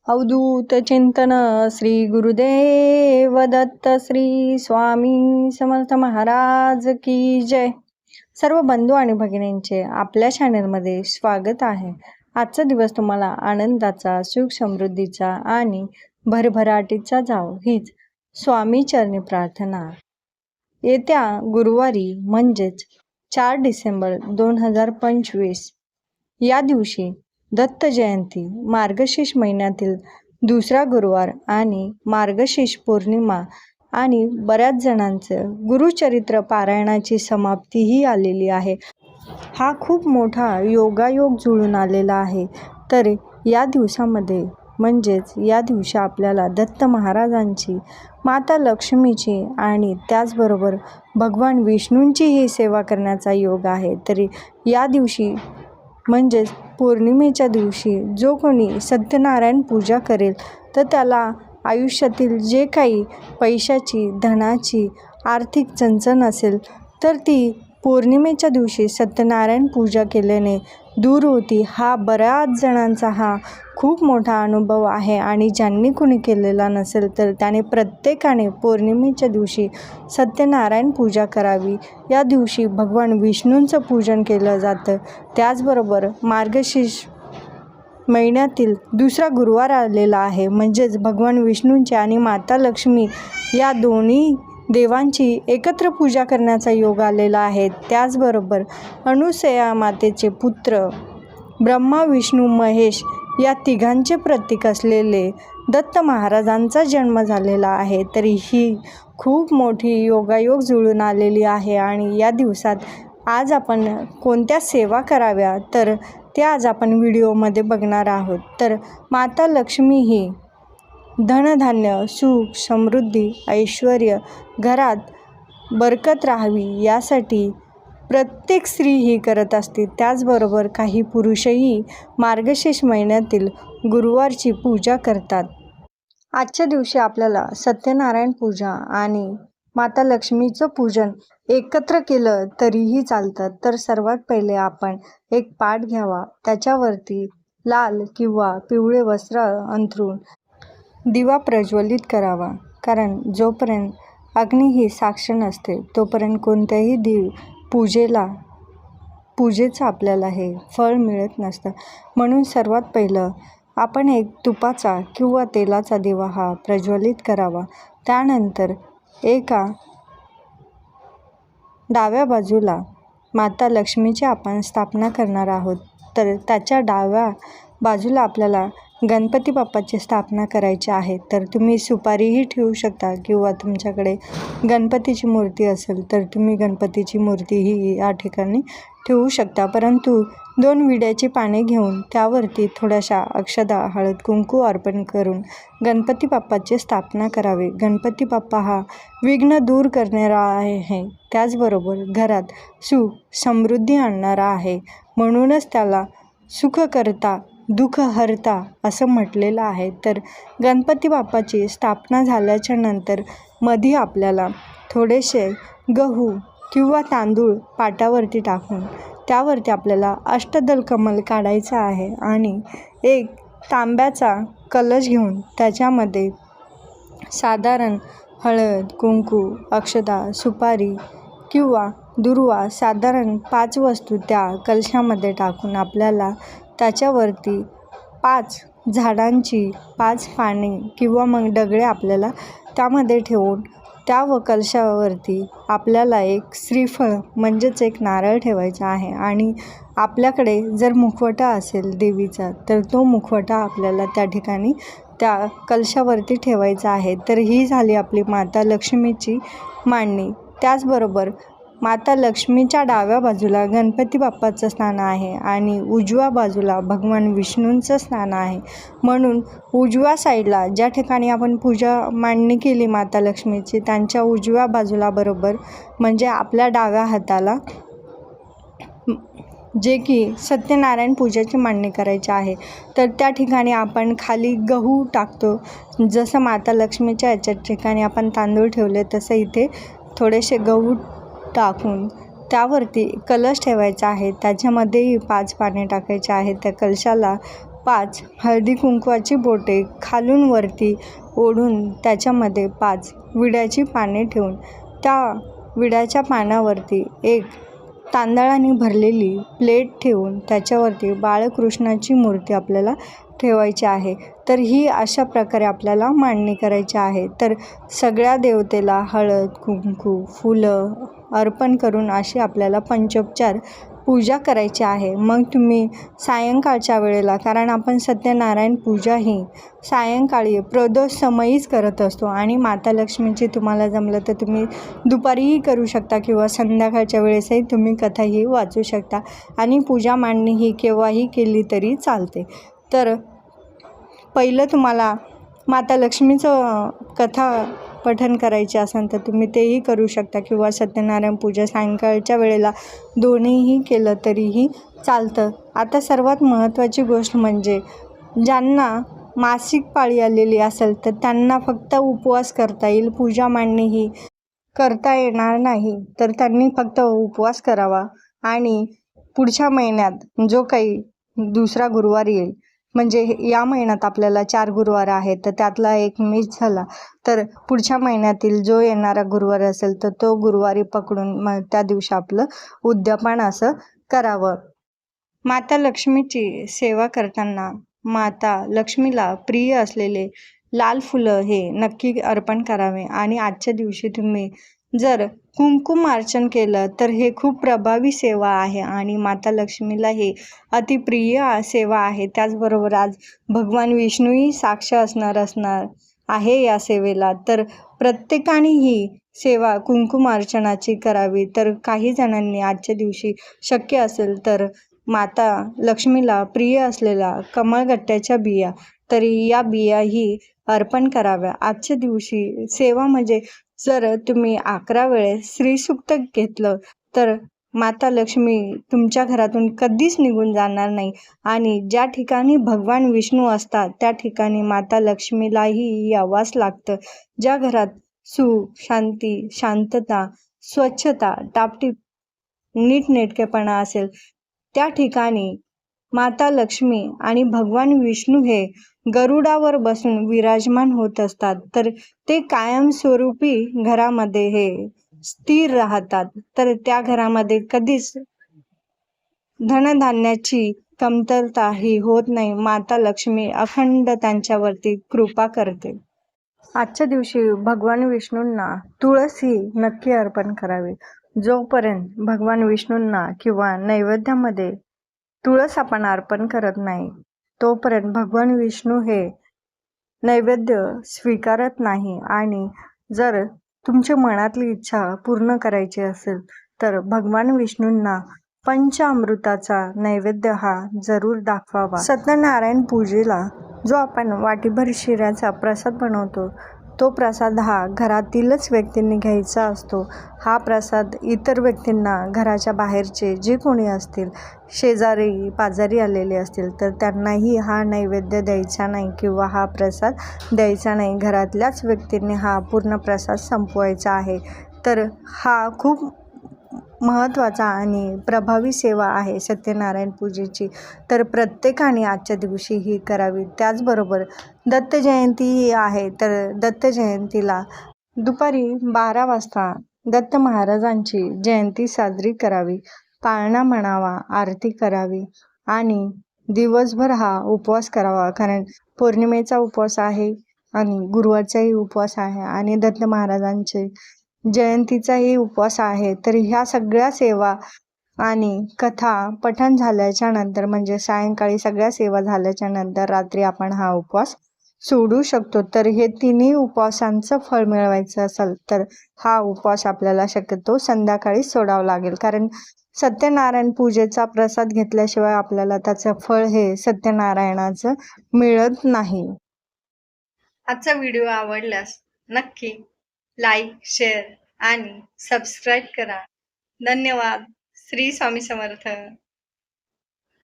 अवधूत चिंतन श्री गुरुदेव दत्त श्री स्वामी समर्थ महाराज की जय. सर्व बंधू आणि भगिनींचे आपल्या चॅनलमध्ये स्वागत आहे. आजचा दिवस तुम्हाला आनंदाचा, सुख समृद्धीचा आणि भरभराटीचा जावो हीच स्वामी चरणी प्रार्थना. येत्या गुरुवारी म्हणजेच 4 डिसेंबर 2025 या दिवशी दत्त जयंती, मार्गशीर्ष महिन्यातील दुसरा गुरुवार आणि मार्गशीर्ष पौर्णिमा आणि बऱ्याच जणांचं गुरुचरित्र पारायणाची समाप्तीही आलेली आहे. हा खूप मोठा योगायोग जुळून आलेला आहे. तर या दिवसामध्ये म्हणजेच या दिवशी आपल्याला दत्त महाराजांची, माता लक्ष्मीची आणि त्याचबरोबर भगवान विष्णूंचीही सेवा करण्याचा योग आहे. तरी या दिवशी म्हणजेच पौर्णिमेच्या दिवशी जो कोणी सत्यनारायण पूजा करेल तर त्याला आयुष्यातील जे काही पैशाची, धनाची, आर्थिक चणचण असेल तर ती पौर्णिमेच्या दिवशी सत्यनारायण पूजा केल्याने दूर होती. हा बऱ्याच जणांचा हा खूप मोठा अनुभव आहे आणि ज्यांनी कोणी केलेला नसेल तर त्याने प्रत्येकाने पौर्णिमेच्या दिवशी सत्यनारायण पूजा करावी. या दिवशी भगवान विष्णूंचं पूजन केलं जातं. त्याचबरोबर मार्गशीर्ष महिन्यातील दुसरा गुरुवार आलेला आहे, म्हणजेच भगवान विष्णूंचे आणि माता लक्ष्मी या दोन्ही देवांची एकत्र पूजा करण्याचा योग आलेला आहे. त्याचबरोबर अनुसया मातेचे पुत्र ब्रह्मा, विष्णू, महेश या तिघांचे प्रतीक असलेले दत्त महाराजांचा जन्म झालेला आहे. तरी ही खूप मोठी योगायोग जुळून आलेली आहे आणि या दिवसात आज आपण कोणत्या सेवा कराव्या तर ते आज आपण व्हिडिओमध्ये बघणार आहोत. तर माता लक्ष्मी ही धनधान्य, सुख, समृद्धी, ऐश्वर घरात बरकत राहावी यासाठी प्रत्येक स्त्री ही करत असते. त्याचबरोबर काही पुरुषही मार्गशीर्ष महिन्यातील गुरुवारची पूजा करतात. आजच्या दिवशी आपल्याला सत्यनारायण पूजा आणि माता लक्ष्मीचं पूजन एकत्र केलं तरीही चालतं. तर सर्वात पहिले आपण एक पाट घ्यावा, त्याच्यावरती लाल किंवा पिवळे वस्त्र अंथरून दिवा प्रज्वलित करावा. कारण जोपर्यंत अग्नी ही साक्ष नसते तोपर्यंत कोणत्याही पूजेचं आपल्याला हे फळ मिळत नसतं. म्हणून सर्वात पहिलं आपण एक तुपाचा किंवा तेलाचा दिवा हा प्रज्वलित करावा. त्यानंतर एका डाव्या बाजूला माता लक्ष्मीची आपण स्थापना करणार आहोत. तर त्याच्या डाव्या बाजूला आपल्याला गणपती बाप्पाची स्थापना करायची आहे. तर तुम्ही सुपारीही ठेवू शकता किंवा तुमच्याकडे गणपतीची मूर्ती असेल तर तुम्ही गणपतीची मूर्तीही या ठिकाणी ठेवू शकता. परंतु 2 विड्याची पाने घेऊन त्यावरती थोड्याशा अक्षता, हळद, कुंकू अर्पण करून गणपती बाप्पाची स्थापना करावी. गणपती बाप्पा हा विघ्न दूर करणारा आहे, त्याचबरोबर घरात सुख समृद्धी आणणारा आहे. म्हणूनच त्याला सुखकर्ता, दुःखहर्ता असं म्हटलेलं आहे. तर गणपती बाप्पाची स्थापना झाल्याच्या नंतर मध्ये आपल्याला थोडेसे गहू किंवा तांदूळ पाटावरती टाकून त्यावरती आपल्याला अष्टदल कमल काढायचं आहे आणि एक तांब्याचा कलश घेऊन त्याच्यामध्ये साधारण हळद, कुंकू, अक्षता, सुपारी किंवा दुर्वा साधारण 5 वस्तू त्या कलशामध्ये टाकून आपल्याला त्याच्यावरती 5 झाडांची 5 पाने किंवा मग दगडे आपल्याला त्यामध्ये ठेवून त्या व कलशावरती आपल्याला एक श्रीफळ म्हणजेच एक नारळ ठेवायचा आहे. आणि आपल्याकडे जर मुखवटा असेल देवीचा तर तो मुखवटा आपल्याला त्या ठिकाणी त्या कलशावरती ठेवायचा आहे. तर ही झाली आपली माता लक्ष्मीची मांडणी. त्याचबरोबर माता लक्ष्मीच्या डाव्या बाजूला गणपती बाप्पाचं स्थान आहे आणि उजव्या बाजूला भगवान विष्णूंचं स्थान आहे. म्हणून उजव्या साईडला ज्या ठिकाणी आपण पूजा मांडणी केली माता लक्ष्मीची त्यांच्या उजव्या बाजूला बरोबर म्हणजे आपल्या डाव्या हाताला जे की सत्यनारायण पूजेची मांडणी करायची आहे तर त्या ठिकाणी आपण खाली गहू टाकतो. जसं माता लक्ष्मीच्या याच्या ठिकाणी आपण तांदूळ ठेवले तसं इथे थोडेसे गहू टाकून त्यावरती कलश ठेवायचा आहे. त्याच्यामध्येही 5 पाने टाकायचे आहेत. त्या कलशाला 5 हळदी कुंकवाची बोटे खालून वरती ओढून त्याच्यामध्ये 5 विड्याची पाने ठेवून त्या विड्याच्या पानावरती एक तांदळाने भरलेली प्लेट ठेवून त्याच्यावरती बाळकृष्णाची मूर्ती आपल्याला ठेवायची आहे. तर ही अशा प्रकारे आपल्याला मांडणी करायची आहे. तर सगळ्या देवतेला हळद कुंकू फुलं अर्पण करून अशी आपल्याला पंचोपचार पूजा करायची आहे. मग तुम्ही सायंकाळच्या वेळेला, कारण आपण सत्यनारायण पूजा ही सायंकाळी प्रदोष समयीच करत असतो आणि माता लक्ष्मीची तुम्हाला जमलं तर तुम्ही दुपारीही करू शकता किंवा संध्याकाळच्या वेळेसही तुम्ही कथाही वाचू शकता आणि पूजा मांडणी ही केव्हाही केली तरी चालते. तर पहिलं तुम्हाला माता लक्ष्मीचं कथा पठण करायचे असेल तर तुम्ही तेही करू शकता किंवा सत्यनारायण पूजा सायंकाळच्या वेळेला दोन्हीही केलं तरीही चालतं. आता सर्वात महत्त्वाची गोष्ट म्हणजे ज्यांना मासिक पाळी आलेली असेल तर त्यांना फक्त उपवास करता येईल, पूजा मांडणी ही करता येणार नाही. तर त्यांनी फक्त उपवास करावा आणि पुढच्या महिन्यात जो काही दुसरा गुरुवार येईल, म्हणजे या महिन्यात आपल्याला 4 गुरुवार आहेत तर त्यातला एक मिस झाला तर पुढच्या महिन्यातील जो येणारा गुरुवार असेल तर तो गुरुवारी पकडून मग त्या दिवशी आपलं उद्यापन असं करावं. माता लक्ष्मीची सेवा करताना माता लक्ष्मीला प्रिय असलेले लाल फुलं हे नक्की अर्पण करावे आणि आजच्या दिवशी तुम्ही जर कुंकुम अर्चन केलं तर हे खूप प्रभावी सेवा आहे आणि माता लक्ष्मीला हे अतिप्रिय सेवा आहे. त्याचबरोबर आज भगवान विष्णूही साक्ष असणार आहे या सेवेला. तर प्रत्येकाने ही सेवा कुंकुम अर्चनाची करावी. तर काही जणांनी आजच्या दिवशी शक्य असेल तर माता लक्ष्मीला प्रिय असलेल्या कमळगट्ट्याच्या बिया, तर या बियाही अर्पण कराव्या आजच्या दिवशी. सेवा म्हणजे जर तुम्ही 11 वेळेस श्रीसूक्त घेतलं तर माता लक्ष्मी तुमच्या घरातून कधीच निघून जाणार नाही आणि ज्या ठिकाणी भगवान विष्णू असतात त्या ठिकाणी माता लक्ष्मीलाही यावाच लागतं. ज्या घरात सुख शांती शांतता स्वच्छता टापटीप नीटनेटकेपणा असेल त्या ठिकाणी माता लक्ष्मी आणि भगवान विष्णू हे गरुडावर बसून विराजमान होत असतात. तर ते कायमस्वरूपी घरामध्ये हे स्थिर राहतात. तर त्या घरामध्ये कधीच धनधान्याची कमतरता ही होत नाही. माता लक्ष्मी अखंड त्यांच्यावरती कृपा करते. आजच्या दिवशी भगवान विष्णूंना तुळस ही नक्की अर्पण करावी. जोपर्यंत भगवान विष्णूंना किंवा नैवेद्यामध्ये तुळस आपण अर्पण करत नाही तोपर्यंत भगवान विष्णू हे नैवेद्य स्वीकारत नाही. आणि जर तुमच्या मनातली इच्छा पूर्ण करायची असेल तर भगवान विष्णूंना पंचामृताचा नैवेद्य हा जरूर दाखवावा. सत्यनारायण पूजेला जो आपण वाटीभर शिऱ्याचा प्रसाद बनवतो तो प्रसाद हा घरातीलच व्यक्तींनी घ्यायचा असतो. हा प्रसाद इतर व्यक्तींना, घराच्या बाहेरचे जे कोणी असतील, शेजारी पाजारी आलेले असतील तर त्यांनाही हा नैवेद्य द्यायचा नाही किंवा हा प्रसाद द्यायचा नाही. घरातल्याच व्यक्तींनी हा पूर्ण प्रसाद संपवायचा आहे. तर हा खूप महत्त्वाचा आणि प्रभावी सेवा आहे सत्यनारायण पूजेची. तर प्रत्येकाने आजच्या दिवशी ही करावी. त्याचबरोबर दत्त जयंती आहे तर दत्त जयंतीला दुपारी 12 वाजता दत्त महाराजांची जयंती साजरी करावी. पाळणा म्हणावा, आरती करावी आणि दिवसभर हा उपवास करावा. कारण पौर्णिमेचा उपवास आहे आणि गुरुवारचाही उपवास आहे आणि दत्त महाराजांचे जयंतीचाही उपवास आहे. तर ह्या सगळ्या सेवा आणि कथा पठण झाल्याच्या नंतर म्हणजे सायंकाळी सगळ्या सेवा झाल्याच्या नंतर रात्री आपण हा उपवास सोडू शकतो. तर हे तिन्ही उपवासांचं फळ मिळवायचं असेल तर हा उपवास आपल्याला शक्यतो संध्याकाळी सोडावा लागेल. कारण सत्यनारायण पूजेचा प्रसाद घेतल्याशिवाय आपल्याला त्याचं फळ हे सत्यनारायणाचं मिळत नाही. आजचा व्हिडिओ आवडल्यास नक्की लाईक, शेअर आणि सबस्क्राईब करा. धन्यवाद. श्री स्वामी समर्थ.